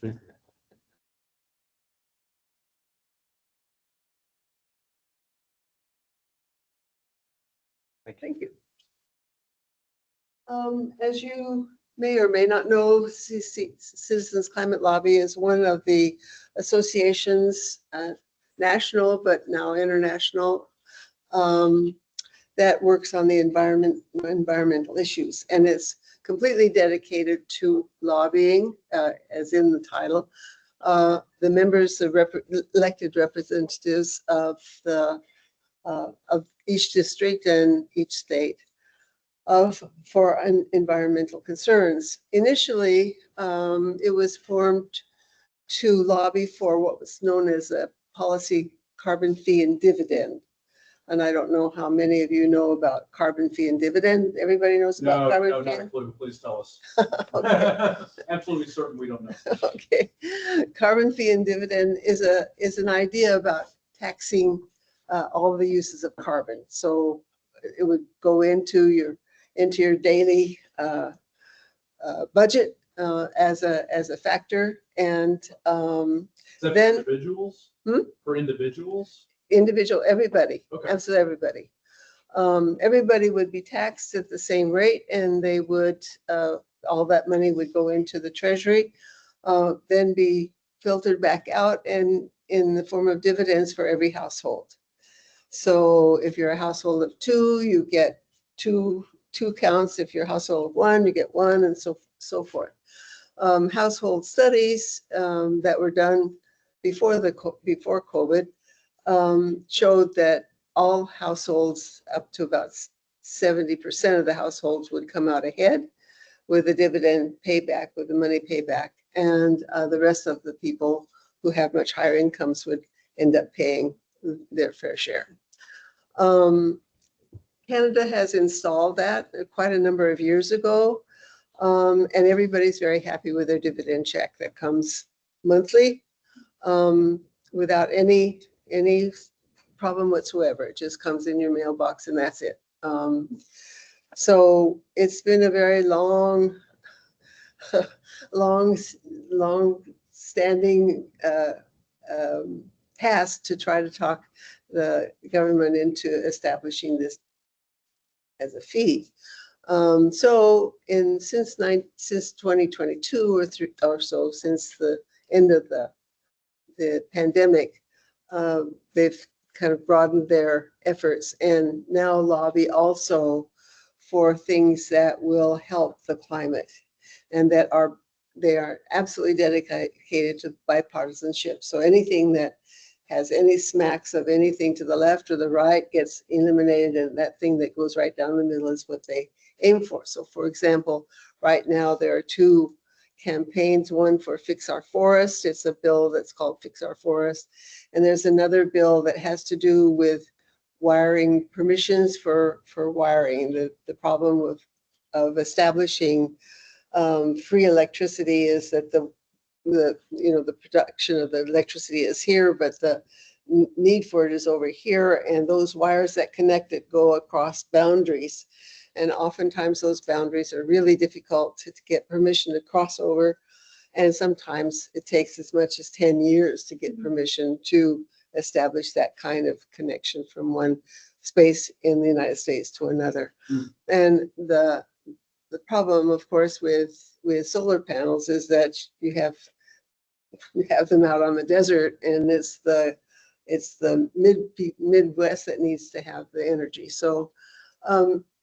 Thank you. As you may or may not know, Citizens Climate Lobby is one of the associations, national but now international, that works on the environmental issues, and it's completely dedicated to lobbying, as in the title. The members, the elected representatives of each district and each state for environmental concerns. Initially, it was formed to lobby for what was known as a policy carbon fee and dividend. And I don't know how many of you know about carbon fee and dividend. Everybody knows about carbon fee? No, not a clue. Please tell us. Absolutely certain we don't know. Okay. Carbon fee and dividend is an idea about taxing all the uses of carbon. So it would go into your daily budget as a factor, and then individuals. For individuals. Everybody, okay. Absolutely everybody. Everybody would be taxed at the same rate, and they would all that money would go into the treasury, then be filtered back out and in the form of dividends for every household. So if you're a household of two, you get two counts. If you're a household of one, you get one, and so forth. Household studies that were done before COVID showed that all households, up to about 70% of the households, would come out ahead with a dividend payback, with the money payback, and the rest of the people who have much higher incomes would end up paying their fair share. Canada has installed that quite a number of years ago, and everybody's very happy with their dividend check that comes monthly without any problem whatsoever. It just comes in your mailbox and that's it. So it's been a very long standing task to try to talk the government into establishing this as a fee. So since 2022 or so, since the end of the pandemic, they've kind of broadened their efforts and now lobby also for things that will help the climate, and that they are absolutely dedicated to bipartisanship. So anything that has any smacks of anything to the left or the right gets eliminated, and that thing that goes right down the middle is what they aim for. So for example, right now there are two campaigns, one for Fix Our Forest. It's a bill that's called Fix Our Forest. And there's another bill that has to do with wiring, permissions for wiring. The problem of establishing free electricity is that the production of the electricity is here, but the need for it is over here, and those wires that connect it go across boundaries. And oftentimes those boundaries are really difficult to get permission to cross over. And sometimes it takes as much as 10 years to get permission to establish that kind of connection from one space in the United States to another. And the problem, of course, with solar panels is that you have them out on the desert, and it's the Midwest that needs to have the energy. So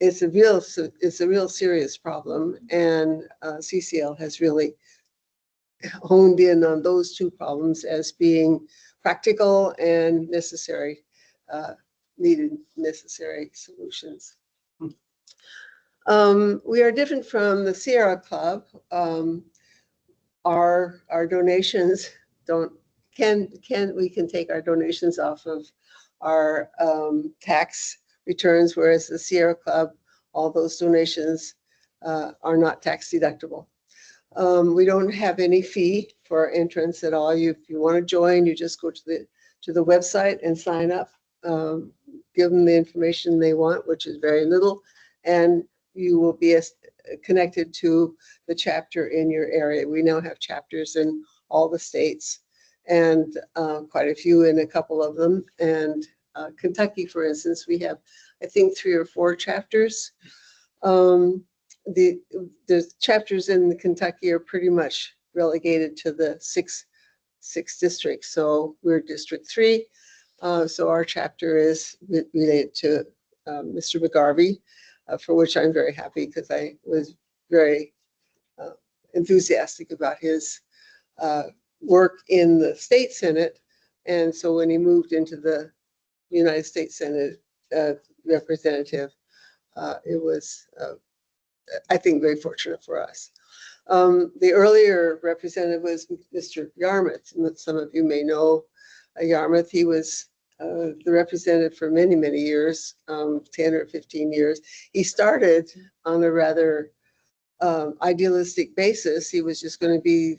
it's a real serious problem, and CCL has really honed in on those two problems as being practical and necessary solutions. We are different from the Sierra Club. Our donations we can take our donations off of our tax returns, whereas the Sierra Club, all those donations are not tax deductible. We don't have any fee for entrance at all. If you want to join, you just go to the website and sign up. Give them the information they want, which is very little, and you will be connected to the chapter in your area. We now have chapters in all the states, and quite a few in a couple of them. And Kentucky, for instance, we have, I think, 3 or 4 chapters. The chapters in Kentucky are pretty much relegated to the six districts. So we're District 3. So our chapter is related to Mr. McGarvey, for which I'm very happy because I was very enthusiastic about his work in the state Senate. And so when he moved into the United States Senate representative, it was, I think, very fortunate for us. The earlier representative was Mr. Yarmouth. Some of you may know Yarmouth. He was the representative for many, many years, 10 or 15 years. He started on a rather idealistic basis. He was just going to be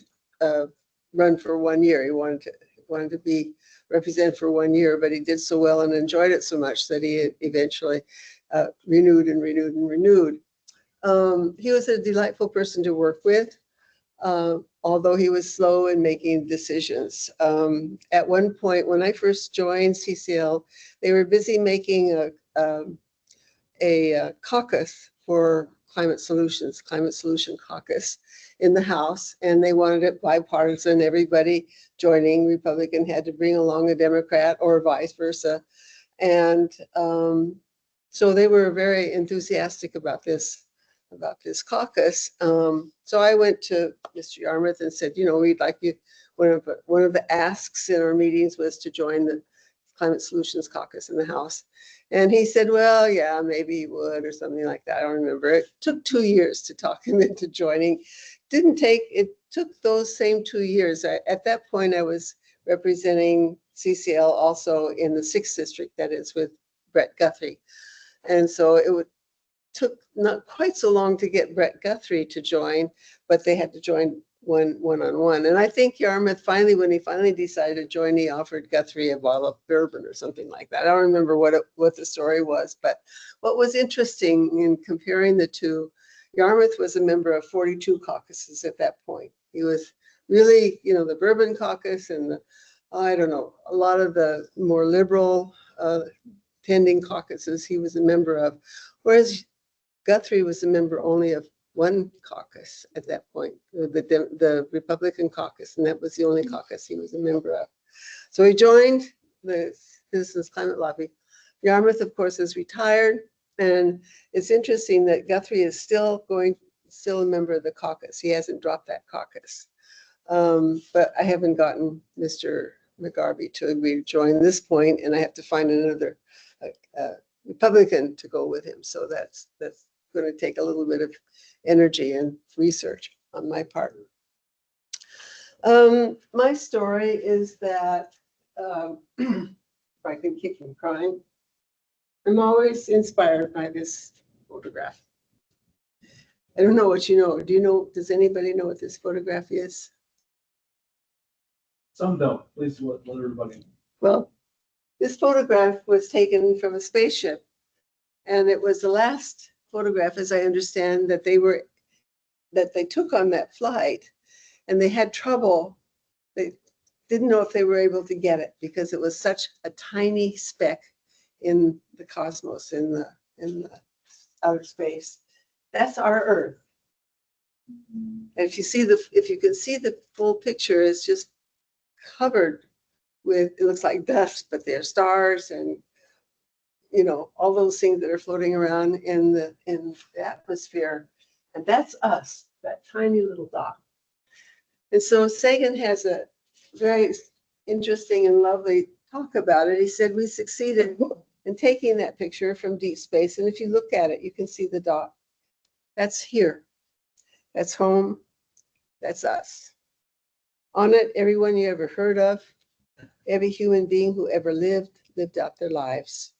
run for 1 year. He wanted to be represented for 1 year, but he did so well and enjoyed it so much that he eventually renewed and renewed and renewed. He was a delightful person to work with, although he was slow in making decisions. At one point, when I first joined CCL, they were busy making a caucus for climate solution caucus in the House, and they wanted it bipartisan, everybody joining. Republican had to bring along a Democrat or vice versa. And so they were very enthusiastic about this caucus. So I went to Mr. Yarmouth and said, we'd like you, one of the asks in our meetings was to join the Climate Solutions Caucus in the House. And he said, well, yeah, maybe he would, or something like that. I don't remember. It took 2 years to talk him into joining. It took those same 2 years. At that point, I was representing CCL also in the 6th district, that is with Brett Guthrie. And so it took not quite so long to get Brett Guthrie to join, but they had to join one-on-one. And I think Yarmouth when he finally decided to join, he offered Guthrie a bottle of bourbon or something like that. I don't remember what the story was, but what was interesting in comparing the two, Yarmouth was a member of 42 caucuses at that point. He was really, the Bourbon Caucus and a lot of the more liberal tending caucuses he was a member of, whereas Guthrie was a member only of one caucus at that point, the Republican caucus, and that was the only caucus he was a member of. So he joined the Citizens Climate Lobby. Yarmouth, of course, is retired, and it's interesting that Guthrie is still a member of the caucus. He hasn't dropped that caucus. But I haven't gotten Mr. McGarvey to agree to join this point, and I have to find another Republican to go with him. So that's going to take a little bit of energy and research on my part. My story is that, if I can keep from crying, I'm always inspired by this photograph. I don't know what you know. Does anybody know what this photograph is? Some don't. Please let everybody know. Well, this photograph was taken from a spaceship, and it was the last photograph, as I understand, that they took on that flight, and they had trouble. They didn't know if they were able to get it because it was such a tiny speck in the cosmos, in the outer space. That's our Earth. And if you can see the full picture, it's just covered with, it looks like dust, but they're stars and all those things that are floating around in the atmosphere. And that's us, that tiny little dot. And so Sagan has a very interesting and lovely talk about it. He said, we succeeded in taking that picture from deep space. And if you look at it, you can see the dot. That's here. That's home. That's us. On it, everyone you ever heard of, every human being who ever lived out their lives.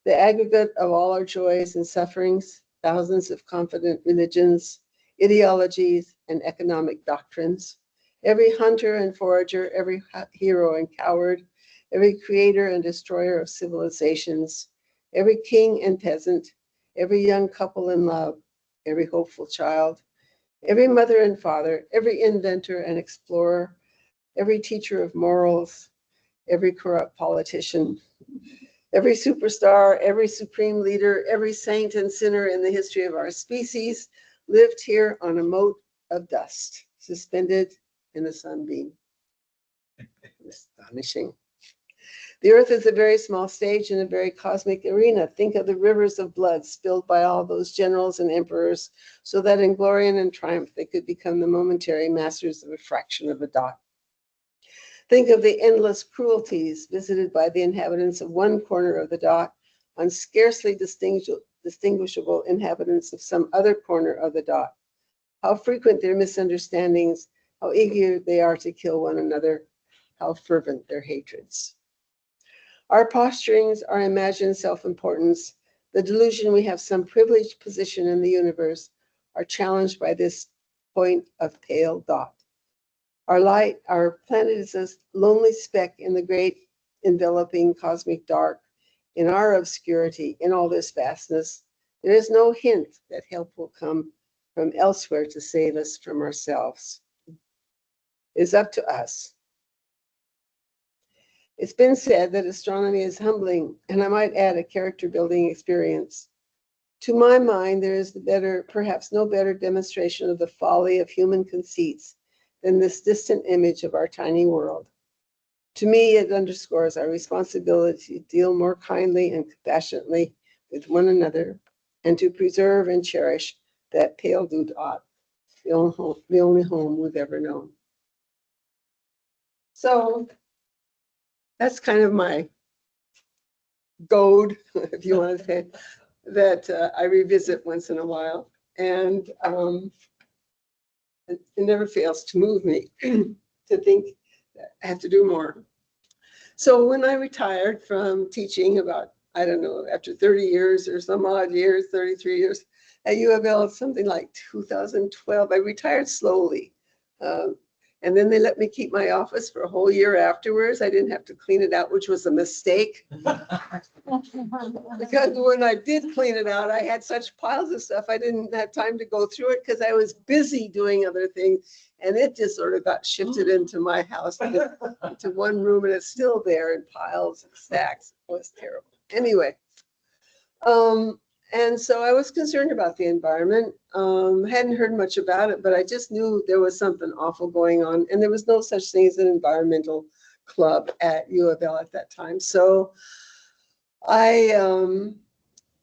The aggregate of all our joys and sufferings, thousands of confident religions, ideologies, and economic doctrines, every hunter and forager, every hero and coward, every creator and destroyer of civilizations, every king and peasant, every young couple in love, every hopeful child, every mother and father, every inventor and explorer, every teacher of morals, every corrupt politician, every superstar, every supreme leader, every saint and sinner in the history of our species lived here on a mote of dust, suspended in a sunbeam. Astonishing. The earth is a very small stage in a very cosmic arena. Think of the rivers of blood spilled by all those generals and emperors, so that in glory and in triumph they could become the momentary masters of a fraction of a dot. Think of the endless cruelties visited by the inhabitants of one corner of the dot on scarcely distinguishable inhabitants of some other corner of the dot. How frequent their misunderstandings, how eager they are to kill one another, how fervent their hatreds. Our posturings, our imagined self-importance, the delusion we have some privileged position in the universe are challenged by this point of pale dot. Our planet is a lonely speck in the great enveloping cosmic dark. In our obscurity, in all this vastness, there is no hint that help will come from elsewhere to save us from ourselves. It's up to us. It's been said that astronomy is humbling, and I might add a character-building experience. To my mind, there is perhaps no better demonstration of the folly of human conceits than this distant image of our tiny world. To me, it underscores our responsibility to deal more kindly and compassionately with one another, and to preserve and cherish that pale blue dot, the only home we've ever known. So that's kind of my goad, if you want to say, that I revisit once in a while. And it never fails to move me to think that I have to do more. So when I retired from teaching about, I don't know, after 30 years or some odd years, 33 years at UofL, something like 2012, I retired slowly. And then they let me keep my office for a whole year afterwards. I didn't have to clean it out, which was a mistake. Because when I did clean it out, I had such piles of stuff, I didn't have time to go through it because I was busy doing other things. And it just sort of got shifted into my house, into one room, and it's still there in piles and stacks. It was terrible. Anyway, and so I was concerned about the environment. Hadn't heard much about it, but I just knew there was something awful going on. And there was no such thing as an environmental club at UofL at that time. So I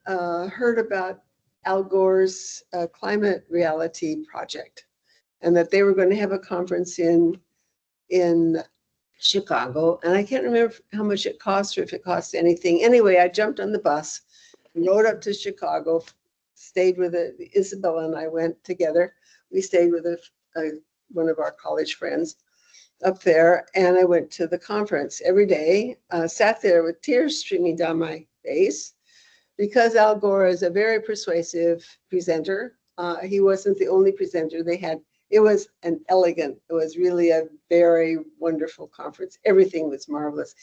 heard about Al Gore's climate reality project, and that they were going to have a conference in Chicago. And I can't remember how much it cost or if it cost anything. Anyway, I jumped on the bus, rode up to Chicago, stayed with Isabella and I went together. We stayed with one of our college friends up there, and I went to the conference every day, sat there with tears streaming down my face, because Al Gore is a very persuasive presenter. He wasn't the only presenter they had. It was it was really a very wonderful conference. Everything was marvelous.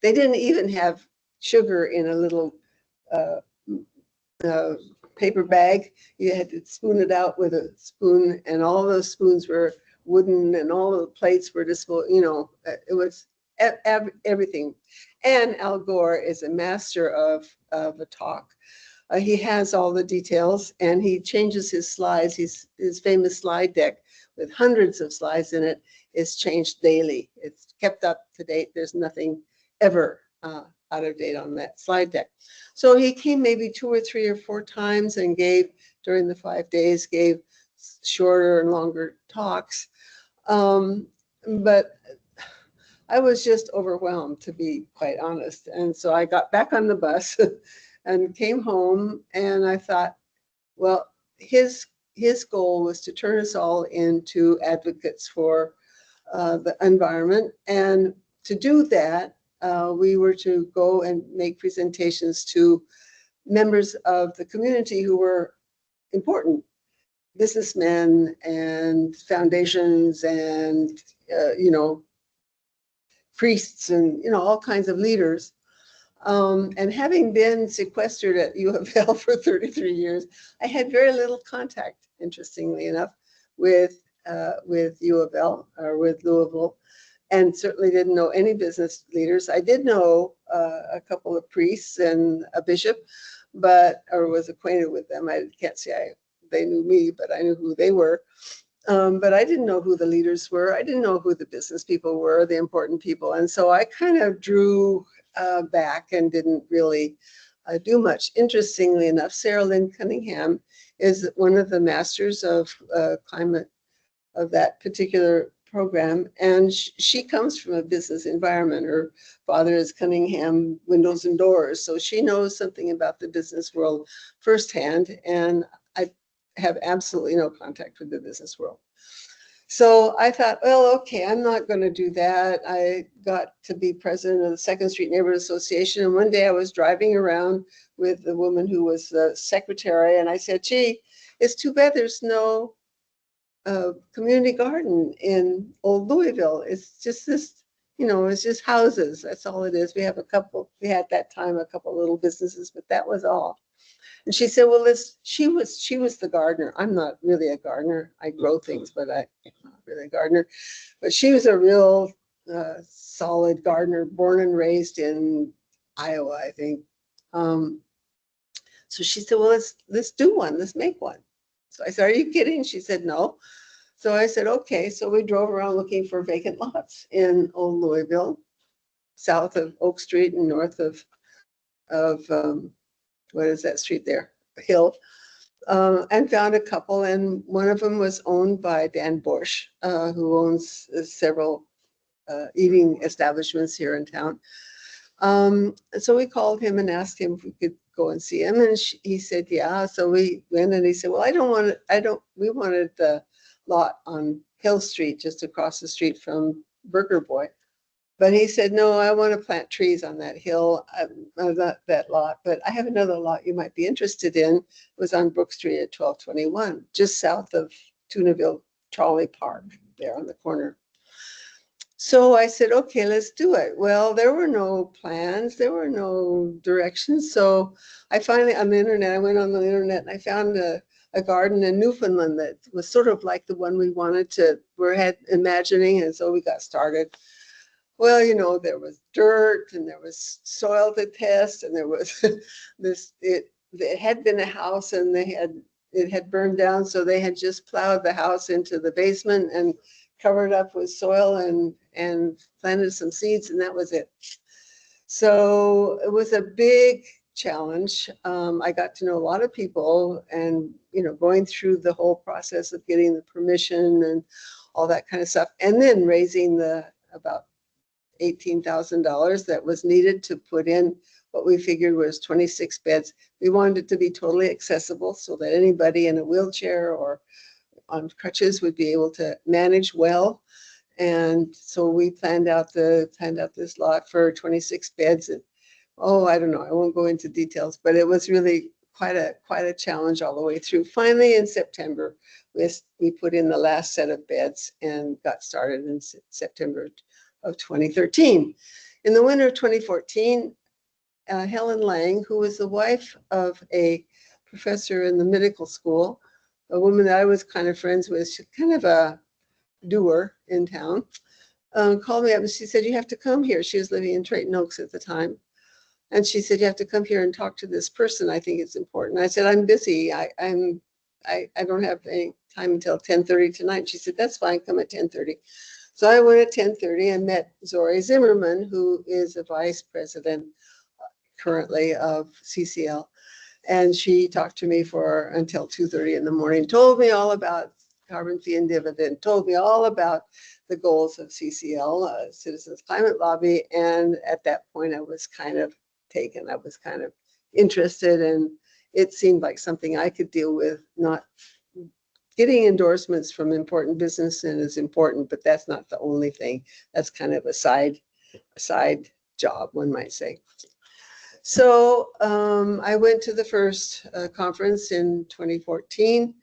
They didn't even have sugar in a little paper bag. You had to spoon it out with a spoon, and all those spoons were wooden, and all the plates were disposable. You know, it was everything. And Al Gore is a master of a talk. He has all the details, and he changes his slides. His famous slide deck with hundreds of slides in it is changed daily. It's kept up to date. There's nothing ever out of date on that slide deck. So he came maybe 2 or 3 or 4 times and during the 5 days, gave shorter and longer talks. But I was just overwhelmed, to be quite honest. And so I got back on the bus and came home, and I thought, well, his goal was to turn us all into advocates for the environment. And to do that, we were to go and make presentations to members of the community who were important, businessmen and foundations and, priests and, all kinds of leaders. And having been sequestered at UofL for 33 years, I had very little contact, interestingly enough, with UofL or with Louisville. and certainly didn't know any business leaders. I did know a couple of priests and a bishop, or was acquainted with them. I can't say they knew me, but I knew who they were. But I didn't know who the leaders were. I didn't know who the business people were, the important people. And so I kind of drew back and didn't really do much. Interestingly enough, Sarah Lynn Cunningham is one of the masters of climate of that particular program. And she comes from a business environment. Her father is Cunningham Windows and Doors. So she knows something about the business world firsthand. And I have absolutely no contact with the business world. So I thought, well, okay, I'm not going to do that. I got to be president of the Second Street Neighborhood Association. And one day I was driving around with the woman who was the secretary. And I said, gee, it's too bad there's no community garden in old Louisville. It's just this, it's just houses. That's all it is. We had that time a couple little businesses, but that was all. And she said, well, she was the gardener. I'm not really a gardener. I grow things, but I'm not really a gardener. But she was a real solid gardener, born and raised in Iowa, I think. So she said, well, let's do one. Let's make one. So I said, are you kidding? She said, no. So I said, okay. So we drove around looking for vacant lots in old Louisville, south of Oak Street and north of what is that street there? Hill, and found a couple. And one of them was owned by Dan Borsch, who owns several eating establishments here in town. So we called him and asked him if we could go and see him. And he said, yeah. So we went, and he said, well, we wanted the lot on Hill Street, just across the street from Burger Boy. But he said, no, I want to plant trees on that hill, not that lot, but I have another lot you might be interested in. It was on Brook Street at 1221, just south of Tunaville Trolley Park, there on the corner. So I said, okay, let's do it. Well, there were no plans, there were no directions. So I finally, on the internet, I went on the internet and I found a garden in Newfoundland that was sort of like the one we had imagining, and so we got started. Well, there was dirt and there was soil to test, and there was it had been a house, and it had burned down. So they had just plowed the house into the basement and covered up with soil and planted some seeds, and that was it. So it was a big challenge. I got to know a lot of people, and, going through the whole process of getting the permission and all that kind of stuff, and then raising about $18,000 that was needed to put in what we figured was 26 beds. We wanted it to be totally accessible so that anybody in a wheelchair or on crutches would be able to manage well. And so we planned out this lot for 26 beds. And, I don't know, I won't go into details, but it was really quite a challenge all the way through. Finally, in September, we put in the last set of beds and got started in September of 2013. In the winter of 2014, Helen Lang, who was the wife of a professor in the medical school, a woman that I was kind of friends with, she's kind of a doer in town, called me up and she said, you have to come here. She was living in Trayton Oaks at the time. And she said, you have to come here and talk to this person. I think it's important. I said, I'm busy. I don't have any time until 10:30 tonight. She said, that's fine. Come at 10:30. So I went at 10:30 and met Zori Zimmerman, who is a vice president currently of CCL. And she talked to me until 2:30 in the morning, told me all about carbon fee and dividend, told me all about the goals of CCL, Citizens Climate Lobby. And at that point, I was kind of taken. I was kind of interested, and it seemed like something I could deal with. Not getting endorsements from important businesses is important, but that's not the only thing. That's kind of a side job, one might say. So I went to the first conference in 2014,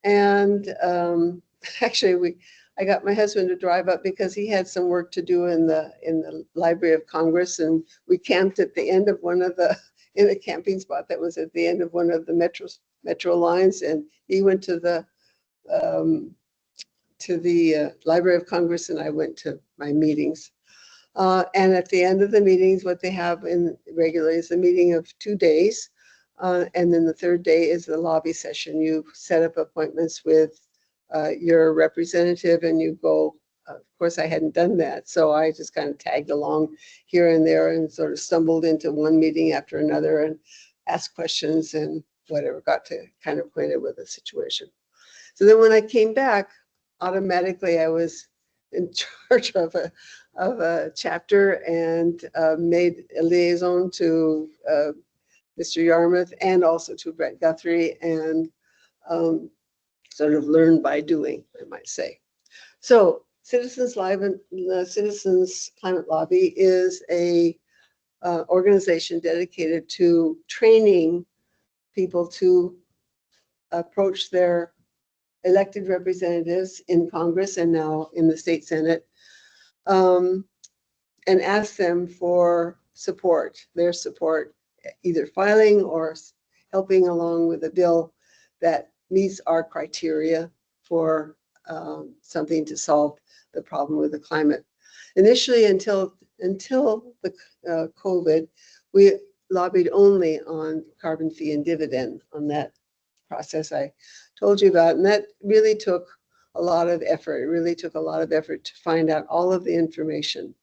and actually I got my husband to drive up because he had some work to do in the Library of Congress, and we camped at the end of in a camping spot that was at the end of one of the metro lines, and he went to to the Library of Congress, and I went to my meetings. And at the end of the meetings, what they have in regularly is a meeting of 2 days. And then the third day is the lobby session. You set up appointments with your representative and you go. Of course, I hadn't done that, so I just kind of tagged along here and there and sort of stumbled into one meeting after another and asked questions and whatever, got to kind of acquainted with the situation. So then when I came back, automatically I was in charge of a chapter and made a liaison to Mr. Yarmouth and also to Brett Guthrie, and sort of learned by doing, I might say. So Citizens Climate Lobby is a organization dedicated to training people to approach their elected representatives in Congress and now in the state Senate, and ask them for support, their support, either filing or helping along with a bill that meets our criteria for something to solve the problem with the climate. Initially, until the COVID, we lobbied only on carbon fee and dividend, on that process I told you about, and that really took a lot of effort. It really took a lot of effort to find out all of the information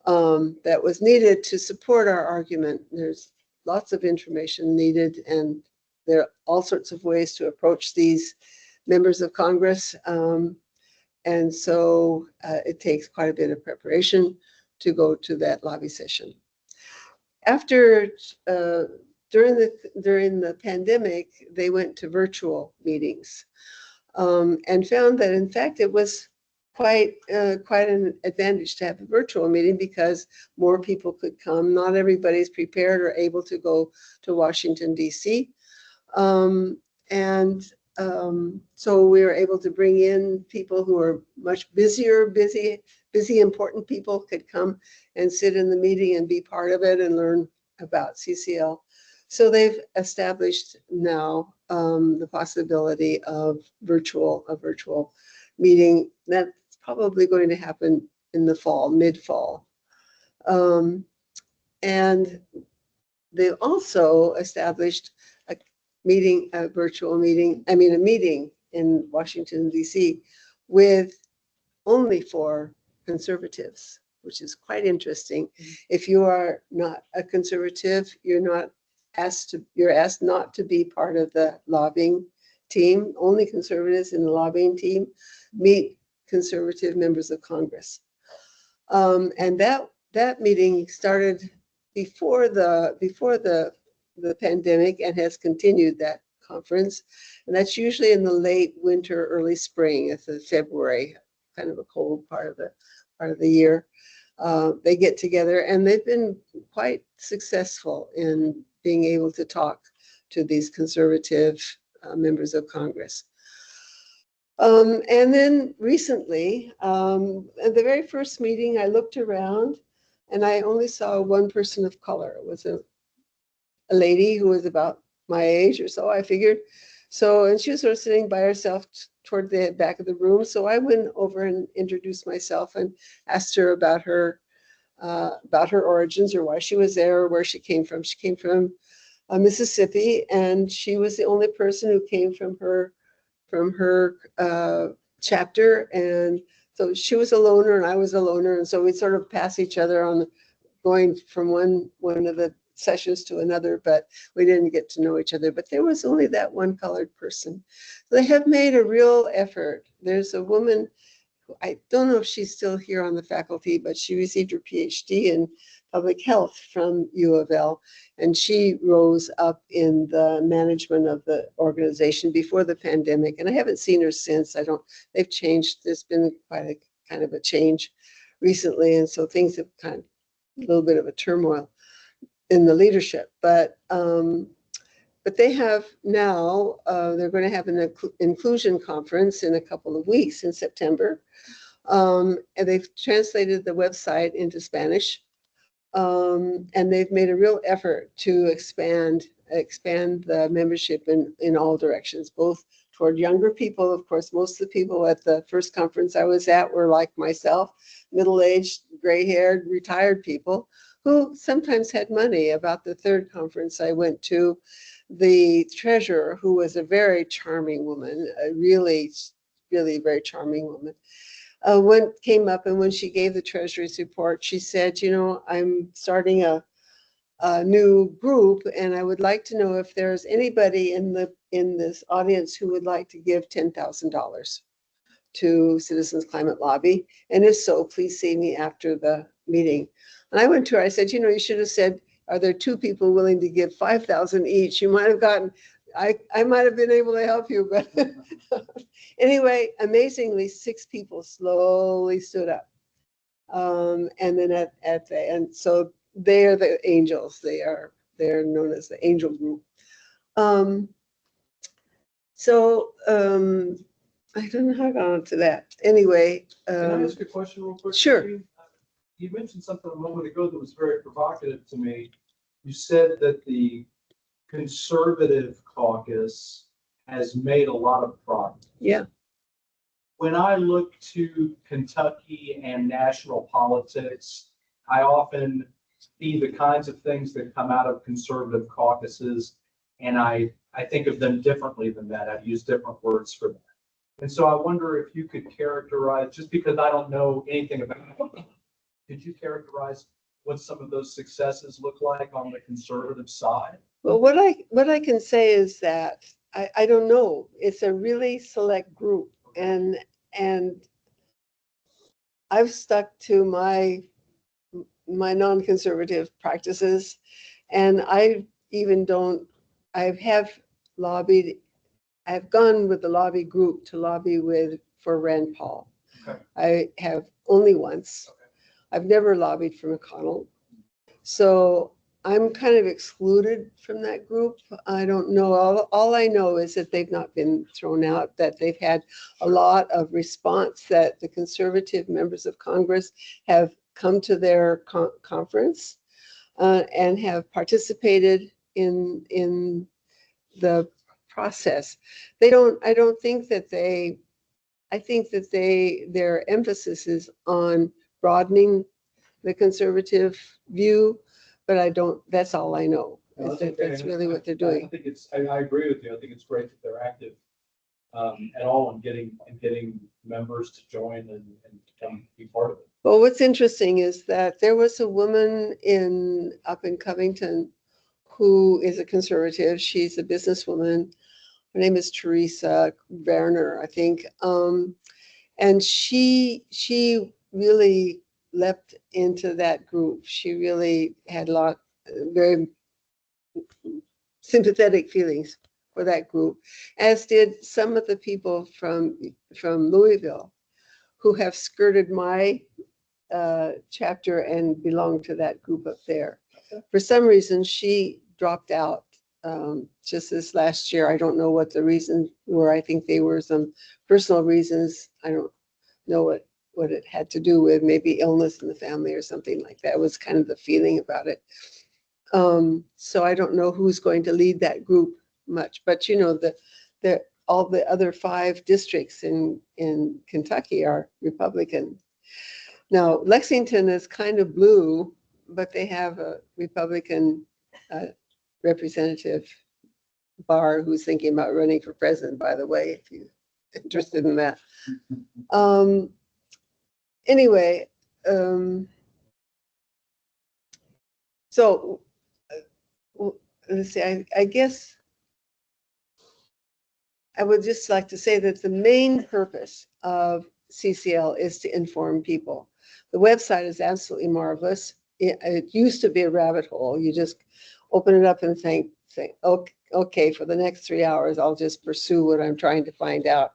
that was needed to support our argument. There's lots of information needed, and there are all sorts of ways to approach these members of Congress. And so it takes quite a bit of preparation to go to that lobby session. After, during the pandemic, they went to virtual meetings and found that, in fact, it was quite an advantage to have a virtual meeting because more people could come. Not everybody's prepared or able to go to Washington, D.C. So we were able to bring in people who are much busy, important people could come and sit in the meeting and be part of it and learn about CCL. So they've established now the possibility of a virtual meeting. That's probably going to happen in the fall, mid-fall. And they've also established a meeting in Washington, D.C. with only for conservatives, which is quite interesting. If you are not a conservative, you're asked not to be part of the lobbying team. Only conservatives in the lobbying team meet conservative members of Congress. And that meeting started before the pandemic and has continued that conference. And that's usually in the late winter, early spring. It's February, kind of a cold part of the year. They get together, and they've been quite successful in being able to talk to these conservative members of Congress. And then recently, at the very first meeting, I looked around and I only saw one person of color. It was a lady who was about my age or so, I figured. So, and she was sort of sitting by herself toward the back of the room. So I went over and introduced myself and asked her about her origins, or why she was there, or where she came from. She came from Mississippi, and she was the only person who came from her chapter. And so she was a loner and I was a loner. And so we sort of pass each other on going from one of the sessions to another, but we didn't get to know each other. But there was only that one colored person. They have made a real effort. There's a woman, I don't know if she's still here on the faculty, but she received her PhD in public health from UofL, and she rose up in the management of the organization before the pandemic. And I haven't seen her since. They've changed. There's been quite a kind of a change recently, and so things have kind of a little bit of a turmoil in the leadership. But they have now, they're going to have an inclusion conference in a couple of weeks in September. And they've translated the website into Spanish. And they've made a real effort to expand the membership in all directions, both toward younger people. Of course, most of the people at the first conference I was at were like myself, middle-aged, gray-haired, retired people who sometimes had money. About the third conference I went to, the treasurer, who was a very charming woman, a really very charming woman, came up, and when she gave the treasury's report, she said, I'm starting a new group, and I would like to know if there's anybody in this audience who would like to give $10,000 to Citizens Climate Lobby, and if so, please see me after the meeting. And I went to her, I said, you should have said, are there two people willing to give $5,000 each? You might have gotten, I might have been able to help you, but anyway, amazingly, 6 people slowly stood up. And then at the end, so they are the angels. They're known as the angel group. I don't know how I got onto that. Anyway. Can I ask a question real quick? Sure. You mentioned something a moment ago that was very provocative to me. You said that the conservative caucus has made a lot of progress. Yeah. When I look to Kentucky and national politics, I often see the kinds of things that come out of conservative caucuses, and I think of them differently than that. I've used different words for that. And so I wonder if you could characterize, just because I don't know anything about it, could you characterize what some of those successes look like on the conservative side? Well, what I can say is that I don't know. It's a really select group, and I've stuck to my non-conservative practices, and I have lobbied. I've gone with the lobby group to lobby for Rand Paul. Okay. I have only once. Okay. I've never lobbied for McConnell. So I'm kind of excluded from that group. I don't know. All I know is that they've not been thrown out, that they've had a lot of response, that the conservative members of Congress have come to their conference and have participated in the process. I think that their emphasis is on broadening the conservative view, but that's all I know. No, That's really what they're doing. I agree with you. I think it's great that they're active at all and getting members to join and come be part of it. Well, what's interesting is that there was a woman up in Covington who is a conservative. She's a businesswoman. Her name is Teresa Werner, I think. And she really leapt into that group. She really had very sympathetic feelings for that group, as did some of the people from Louisville who have skirted my chapter and belong to that group up there. For some reason, she dropped out just this last year. I don't know what the reasons were. I think they were some personal reasons. I don't know what it had to do with, maybe illness in the family or something like that was kind of the feeling about it. So I don't know who's going to lead that group much, but all the other 5 districts in Kentucky are Republican. Now, Lexington is kind of blue, but they have a Republican representative, Barr, who's thinking about running for president, by the way, if you're interested in that. Anyway, so let's see, I guess I would just like to say that the main purpose of CCL is to inform people. The website is absolutely marvelous. It used to be a rabbit hole. You just open it up and think, okay, for the next 3 hours, I'll just pursue what I'm trying to find out.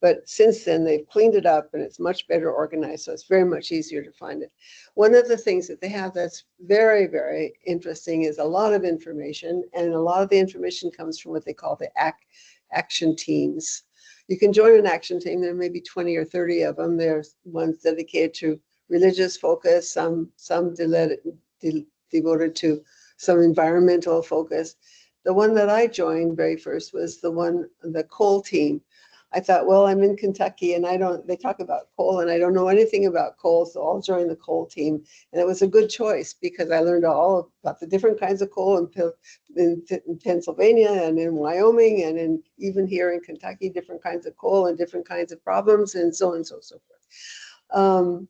But since then, they've cleaned it up and it's much better organized, so it's very much easier to find it. One of the things that they have that's very, very interesting is a lot of information, and a lot of the information comes from what they call the action teams. You can join an action team. There may be 20 or 30 of them. There's ones dedicated to religious focus, some devoted to some environmental focus. the one that I joined very first was the coal team. I thought, well, I'm in Kentucky and they talk about coal and I don't know anything about coal, so I'll join the coal team. And it was a good choice because I learned all about the different kinds of coal in Pennsylvania and in Wyoming and even here in Kentucky, different kinds of coal and different kinds of problems and so on and so forth.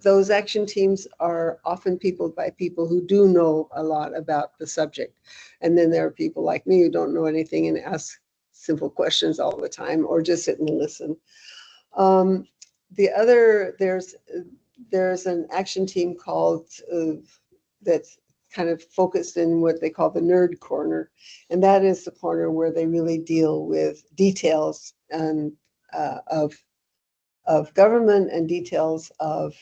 Those action teams are often peopled by people who do know a lot about the subject. And then there are people like me who don't know anything and ask simple questions all the time or just sit and listen. There's an action team called that's kind of focused in what they call the nerd corner. And that is the corner where they really deal with details and of government and details of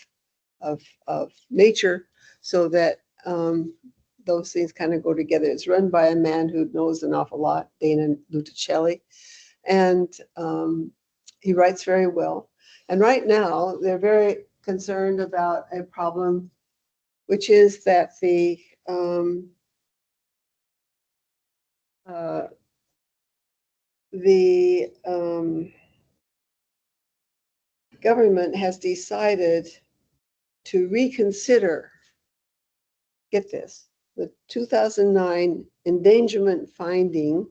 nature, so that those things kind of go together. It's run by a man who knows an awful lot, Dana Luticelli, and he writes very well. And right now, they're very concerned about a problem, which is that the government has decided to reconsider, get this, the 2009 endangerment finding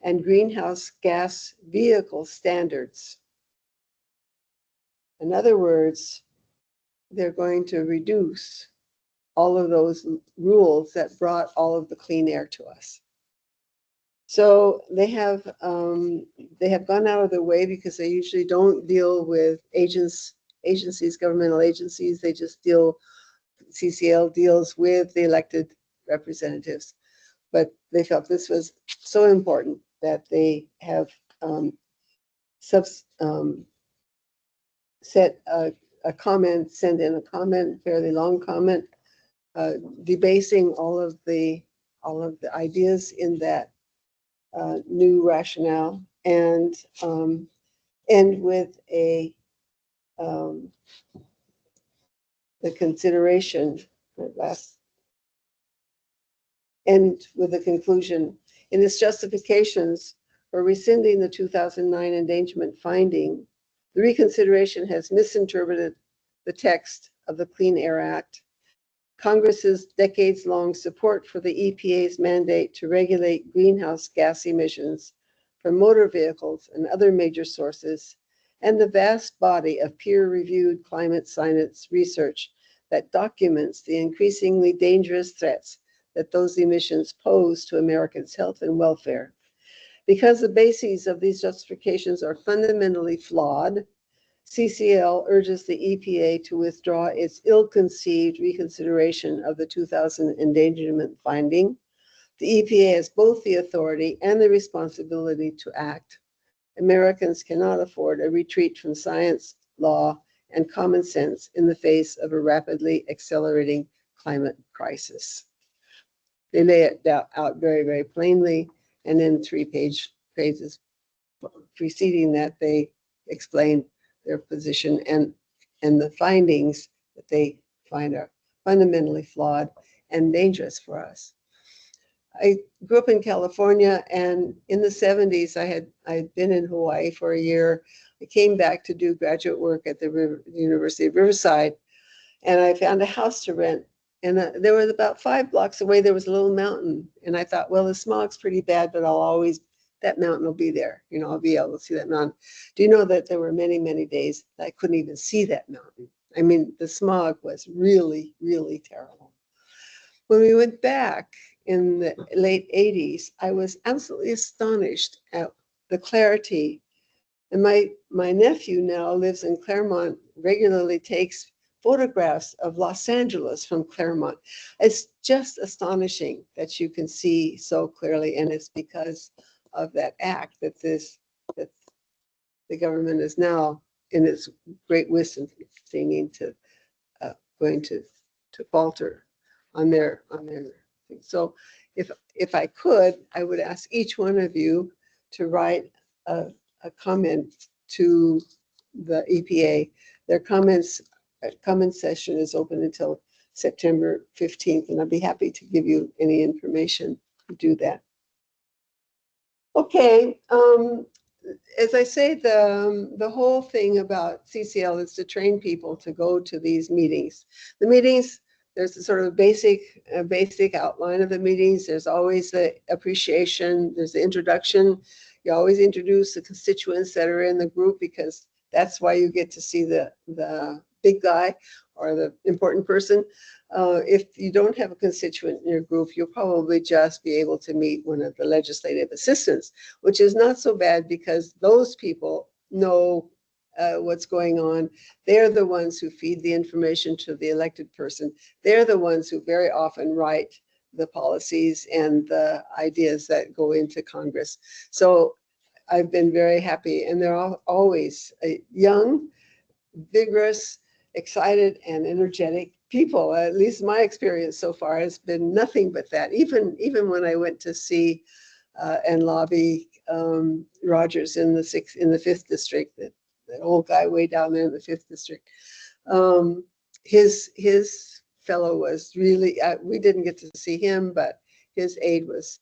and greenhouse gas vehicle standards. In other words, they're going to reduce all of those rules that brought all of the clean air to us. So they have gone out of their way, because they usually don't deal with agencies, governmental agencies. They just CCL deals with the elected representatives. But they felt this was so important that they have sent in a comment, fairly long comment, debasing all of the ideas in that new rationale, and end with the consideration, end with the conclusion. In its justifications for rescinding the 2009 endangerment finding, the reconsideration has misinterpreted the text of the Clean Air Act, Congress's decades-long support for the EPA's mandate to regulate greenhouse gas emissions from motor vehicles and other major sources, and the vast body of peer-reviewed climate science research that documents the increasingly dangerous threats that those emissions pose to Americans' health and welfare. Because the bases of these justifications are fundamentally flawed, CCL urges the EPA to withdraw its ill-conceived reconsideration of the 2000 endangerment finding. The EPA has both the authority and the responsibility to act. Americans cannot afford a retreat from science, law, and common sense in the face of a rapidly accelerating climate crisis. They lay it out very, very plainly, and in 3 pages preceding that, they explain their position and the findings that they find are fundamentally flawed and dangerous for us. I grew up in California, and in the 70s, I'd been in Hawaii for a year. I came back to do graduate work at the University of Riverside, and I found a house to rent. And there was about 5 blocks away, there was a little mountain. And I thought, well, the smog's pretty bad, but that mountain will be there. I'll be able to see that mountain. Do you know that there were many, many days that I couldn't even see that mountain? I mean, the smog was really, really terrible. When we went back in the late 80s, I was absolutely astonished at the clarity. And my nephew now lives in Claremont, regularly takes photographs of Los Angeles from Claremont. It's just astonishing that you can see so clearly, and it's because of that act that the government is now, in its great wisdom, seeming to going to falter on their thing. So if I could, I would ask each one of you to write a comment to the EPA. Their comment session is open until September 15th, and I'd be happy to give you any information do that. Okay, as I say, the whole thing about CCL is to train people to go to these meetings. The meetings, there's a sort of basic outline of the meetings. There's always the appreciation. There's the introduction. You always introduce the constituents that are in the group, because that's why you get to see the big guy or the important person. If you don't have a constituent in your group, you'll probably just be able to meet one of the legislative assistants, which is not so bad, because those people know what's going on. They're the ones who feed the information to the elected person. They're the ones who very often write the policies and the ideas that go into Congress. So I've been very happy, and they're always young, vigorous, excited, and energetic people. At least my experience so far has been nothing but that. Even when I went to see and lobby Rogers in the 5th district, that old guy way down there in the 5th district, his fellow was really, we didn't get to see him, but his aide was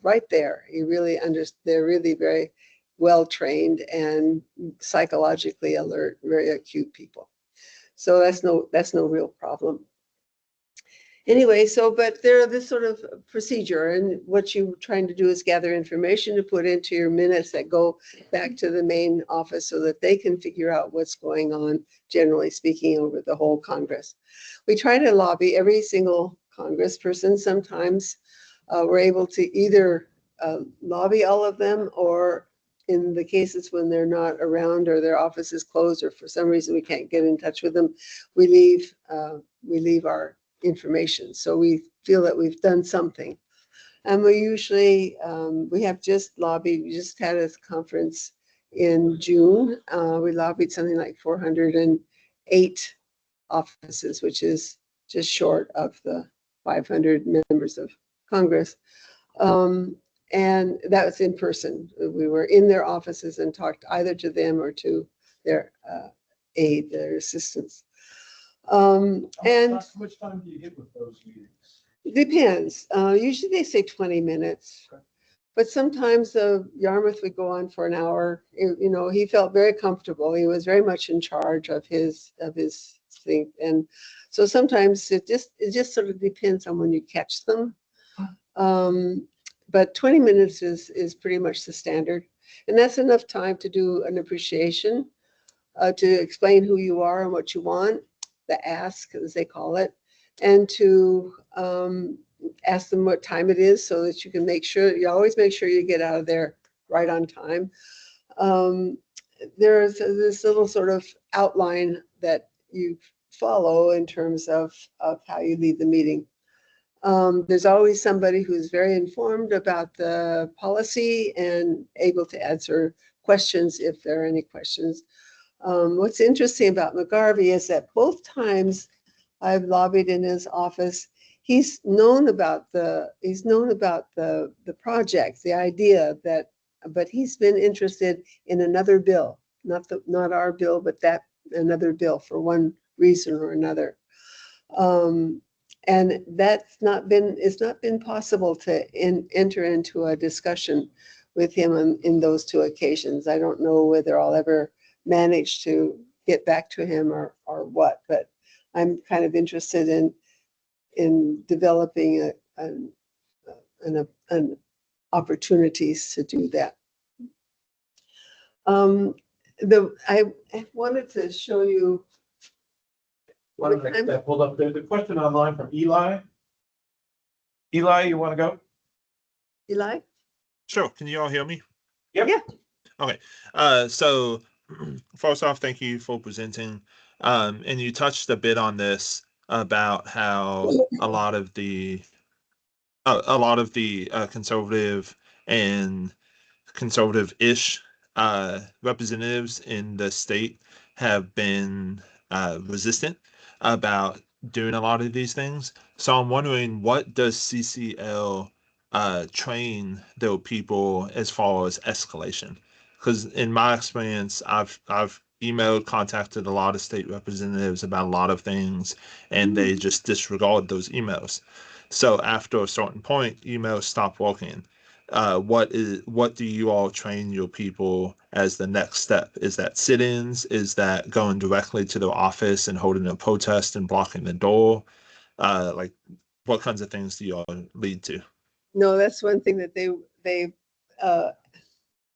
right there. He really understood. They're really very well trained and psychologically alert, very acute people. So that's no real problem. Anyway, but there this sort of procedure, and what you're trying to do is gather information to put into your minutes that go back to the main office, so that they can figure out what's going on, generally speaking, over the whole Congress. We try to lobby every single congressperson. Sometimes we're able to either lobby all of them, or in the cases when they're not around or their office is closed, or for some reason we can't get in touch with them, we leave our information. So we feel that we've done something. And we usually, we have just lobbied, we just had a conference in June. We lobbied something like 408 offices, which is just short of the 500 members of Congress. And that was in person. We were in their offices and talked either to them or to their aide, their assistants. And how much time do you get with those meetings? it depends. Usually they say 20 minutes, Okay. but sometimes Yarmouth would go on for an hour. You know, he felt very comfortable. He was very much in charge of his thing, and so sometimes it just sort of depends on when you catch them. But 20 minutes is pretty much the standard. And that's enough time to do an appreciation, to explain who you are and what you want, the ask, as they call it, and to ask them what time it is, so that you can you always make sure you get out of there right on time. There's this little sort of outline that you follow in terms of how you lead the meeting. There's always somebody who's very informed about the policy and able to answer questions if there are any questions. What's interesting about McGarvey is that both times I've lobbied in his office, he's known about the project, the idea that, but he's been interested in another bill, not our bill, but another bill for one reason or another. And it's not been possible to enter into a discussion with him in those two occasions. I don't know whether I'll ever manage to get back to him or what, but I'm kind of interested in developing an opportunities to do that. I wanted to show you. Why don't I pulled up there's a question online from Eli. Eli, you want to go? Eli? Sure. Can you all hear me? Yep. Yeah. Okay. So first off, thank you for presenting. And you touched a bit on this about how a lot of the conservative and conservative-ish representatives in the state have been resistant about doing a lot of these things. So I'm wondering, what does CCL train their people as far as escalation? Because in my experience, I've emailed, contacted a lot of state representatives about a lot of things, and they just disregard those emails. So after a certain point, you may stop working. What do you all train your people as the next step? Is that sit-ins? Is that going directly to the office and holding a protest and blocking the door? Like, what kinds of things do you all lead to? No, that's one thing that they uh,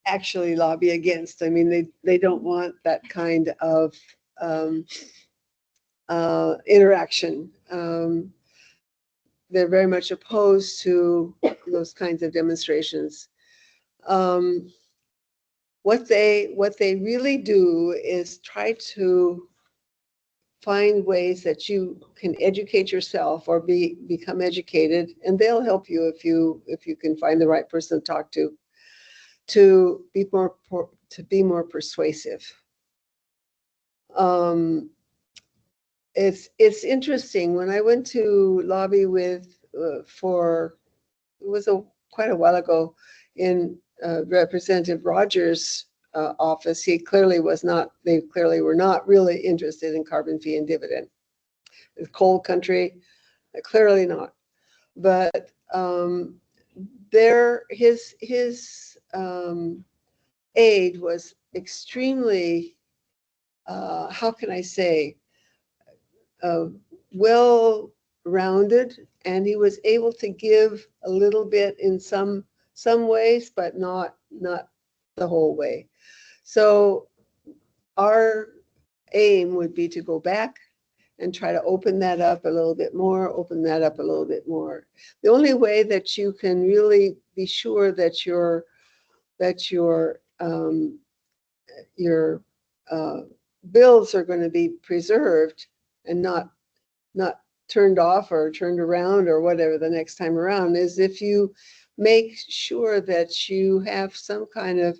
actually lobby against. I mean, they don't want that kind of interaction. They're very much opposed to those kinds of demonstrations. What they really do is try to find ways that you can educate yourself or become educated, and they'll help you if you can find the right person to talk to be more persuasive. It's interesting. When I went to lobby with for it was quite a while ago in Representative Rogers' office, they clearly were not really interested in carbon fee and dividend. The coal country, clearly not. But his aide was extremely, how can I say, well-rounded, and he was able to give a little bit in some ways, but not the whole way. So our aim would be to go back and try to open that up a little bit more, open that up a little bit more. The only way that you can really be sure that your bills are going to be preserved and not turned off or turned around or whatever the next time around is if you make sure that you have some kind of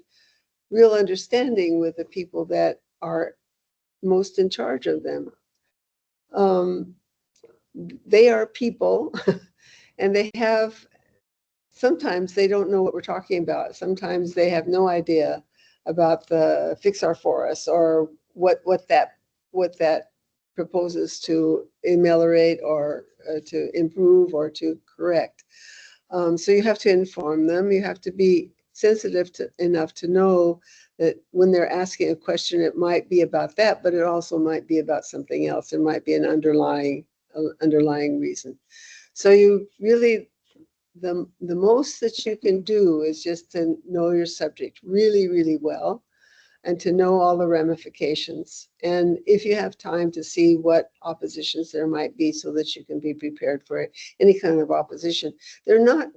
real understanding with the people that are most in charge of them. They are people and sometimes they don't know what we're talking about. Sometimes they have no idea about the Fix Our Forests or what that proposes to ameliorate or to improve or to correct. So you have to inform them. You have to be sensitive enough to know that when they're asking a question, it might be about that, but it also might be about something else. There might be an underlying reason. So you really, the most that you can do is just to know your subject really, really well, and to know all the ramifications. And if you have time to see what oppositions there might be so that you can be prepared for any kind of opposition. They're not,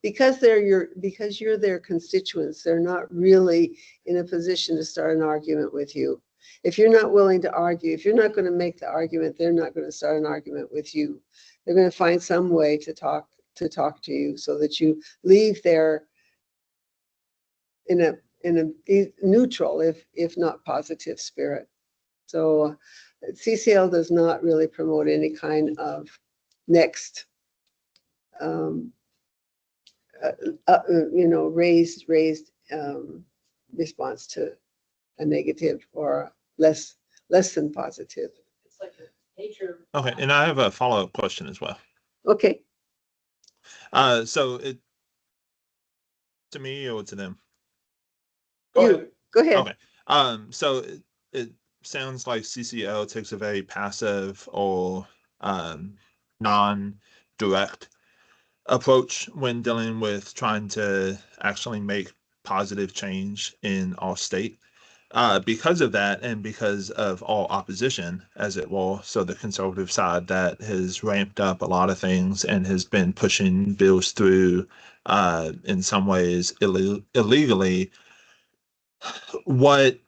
because you're their constituents, they're not really in a position to start an argument with you. If you're not willing to argue, if you're not going to make the argument, they're not going to start an argument with you. They're going to find some way to talk to you so that you leave there in a neutral, if not positive spirit. So CCL does not really promote any kind of next, raised response to a negative or less than positive. It's like a nature. Okay, and I have a follow-up question as well. Okay. So it to me or to them? Go ahead. Go ahead. Okay. So it sounds like CCL takes a very passive or non-direct approach when dealing with trying to actually make positive change in our state. Because of that, and because of all opposition, as it were, so the conservative side that has ramped up a lot of things and has been pushing bills through, in some ways illegally. What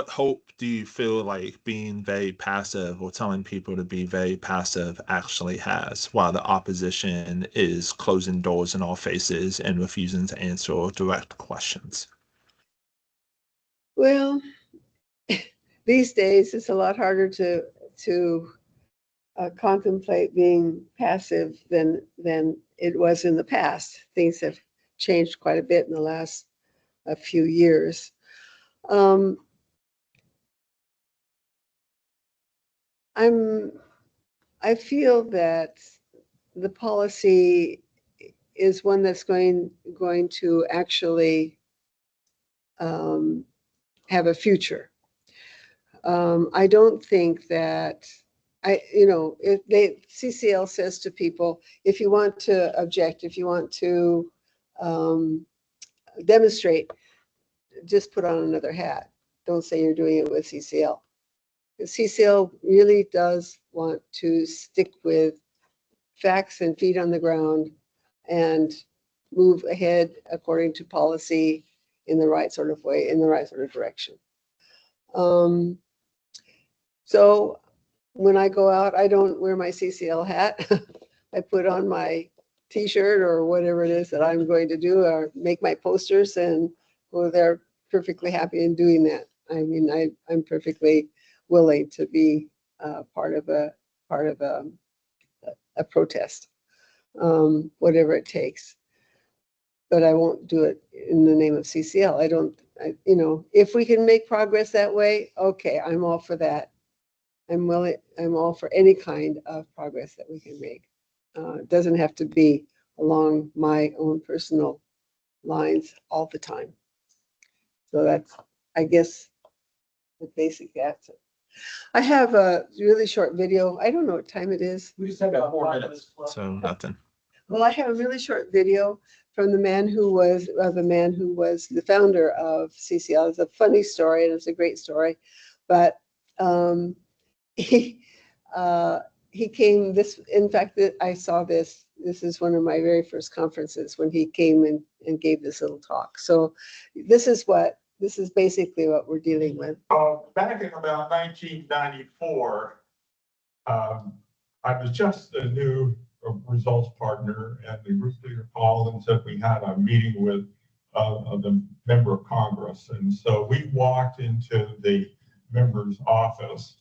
hope do you feel like being very passive or telling people to be very passive actually has, while the opposition is closing doors in our faces and refusing to answer direct questions? Well, these days it's a lot harder to contemplate being passive than it was in the past. Things have changed quite a bit in the last few years. I feel that the policy is one that's going to actually have a future. I don't think that if CCL says to people, if you want to object, if you want to demonstrate, just put on another hat. Don't say you're doing it with CCL. CCL really does want to stick with facts and feet on the ground and move ahead according to policy in the right sort of way, in the right sort of direction. So when I go out, I don't wear my CCL hat. I put on my T-shirt or whatever it is that I'm going to do, or make my posters, and well, they're perfectly happy in doing that. I mean, I'm perfectly willing to be part of a protest, whatever it takes. But I won't do it in the name of CCL. If we can make progress that way, okay, I'm all for that. I'm all for any kind of progress that we can make. It doesn't have to be along my own personal lines all the time. So that's, I guess, the basic answer. I have a really short video. I don't know what time it is. We just have about 4 5 minutes. left. So nothing. Well, I have a really short video from the man who was the founder of CCL. It's a funny story and it's a great story, but he came this. In fact, I saw this. This is one of my very first conferences when he came and gave this little talk. So this is basically what we're dealing with. Back in about 1994, I was just a new results partner, and the group leader called and said we had a meeting with the member of Congress. And so we walked into the member's office.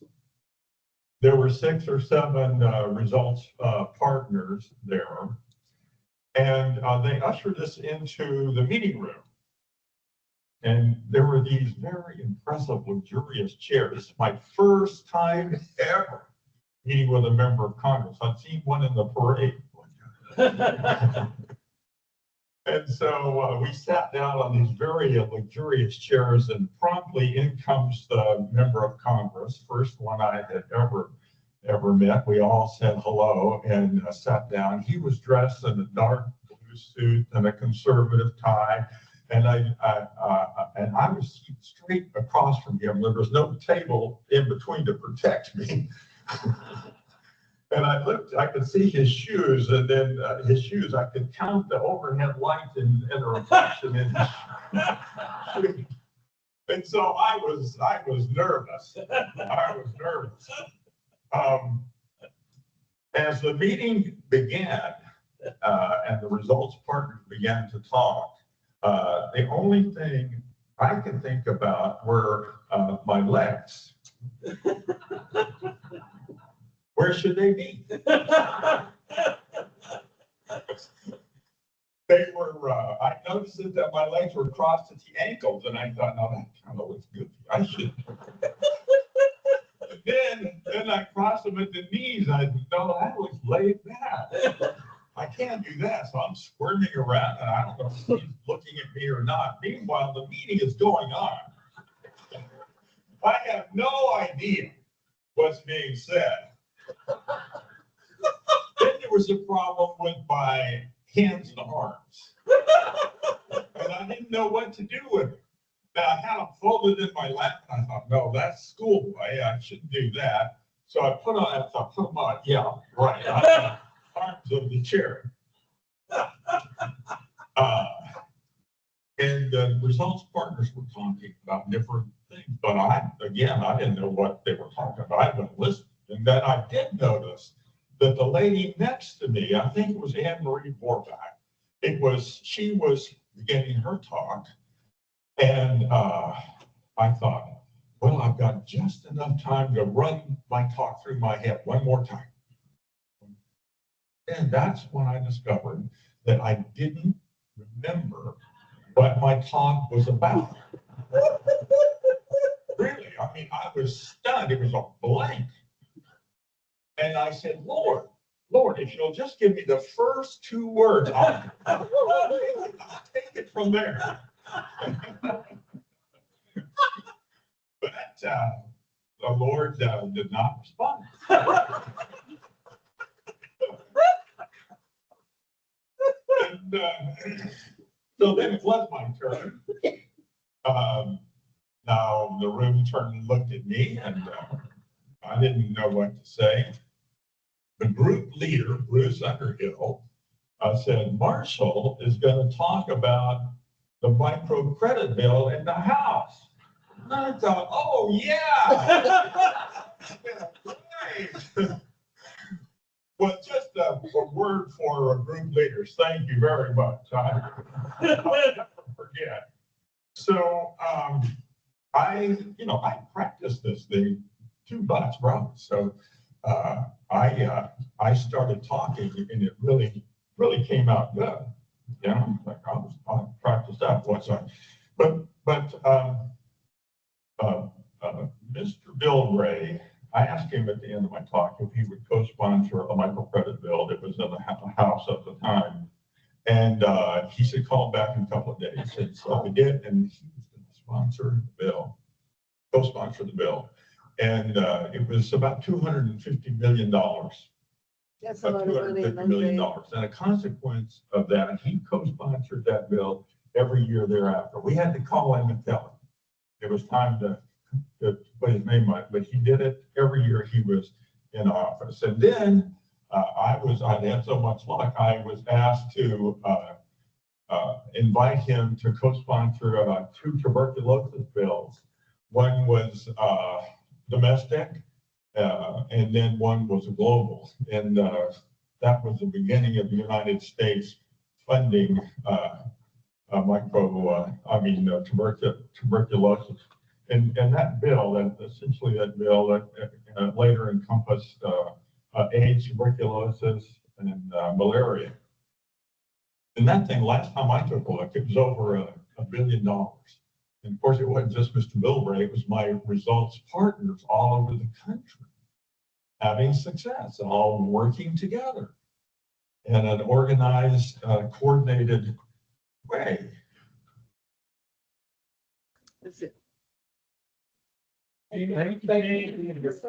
There were 6 or 7 results partners there, and they ushered us into the meeting room. And there were these very impressive, luxurious chairs. This is my first time ever meeting with a member of Congress. I'd seen one in the parade. And so we sat down on these very luxurious chairs, and promptly in comes the member of Congress, first one I had ever met. We all said hello and sat down. He was dressed in a dark blue suit and a conservative tie. And I was straight across from him. There was no table in between to protect me. And I looked, I could see his shoes, and then his shoes, I could count the overhead light and the reflection in his shoes. And so I was nervous. I was nervous. As the meeting began and the results partners began to talk, the only thing I could think about were my legs. Where should they be? They were, I noticed that my legs were crossed at the ankles, and I thought, no, that kind of looks good. I should. Then I crossed them at the knees. I thought, no, that looks laid back. I can't do that. So I'm squirming around, and I don't know if he's looking at me or not. Meanwhile, the meeting is going on. I have no idea what's being said. Then there was a problem with my hands and arms. And I didn't know what to do with them. Now, I had them folded in my lap, and I thought, no, that's schoolboy. I shouldn't do that. So I put them on, yeah, right, on the arms of the chair. And the results partners were talking about different things, but I didn't know what they were talking about. I didn't listen. And then I did notice that the lady next to me, I think it was Anne-Marie Borbach, she was beginning her talk. And I thought, well, I've got just enough time to run my talk through my head one more time. And that's when I discovered that I didn't remember what my talk was about. Really, I mean, I was stunned. It was a blank. And I said, Lord, Lord, if you'll just give me the first 2 words, I'll take it from there. But the Lord did not respond. And so then it was my turn. Now the room turned and looked at me, and I didn't know what to say. The group leader, Bruce Underhill, said, Marshall is going to talk about the microcredit bill in the House. And I thought, oh, yeah. Great. Well, just a word for group leaders. Thank you very much. I'll never forget. So I practiced this thing 2 months, bro. So I started talking, and it really came out good. You know, like I practiced that once. But Mr. Bill Ray, I asked him at the end of my talk if he would co-sponsor a microcredit bill that was in the House at the time. And he said, call back in a couple of days. And so I did, and he was going to sponsor the bill, co-sponsor the bill. And it was about $250 million. That's a lot of money. $250 million. And a consequence of that, he co-sponsored that bill every year thereafter. We had to call him and tell him it was time to put his name on it, but he did it every year he was in office. And then I had so much luck, I was asked to invite him to co-sponsor 2 tuberculosis bills. One was domestic, and then one was global. And that was the beginning of the United States funding tuberculosis. And that bill, essentially that bill that later encompassed AIDS, tuberculosis, and malaria. And that thing, last time I took a look, it was over $1 billion. And of course, it wasn't just Mr. Bill Ray, it was my results partners all over the country having success, all working together in an organized, coordinated way. That's it. Thank you.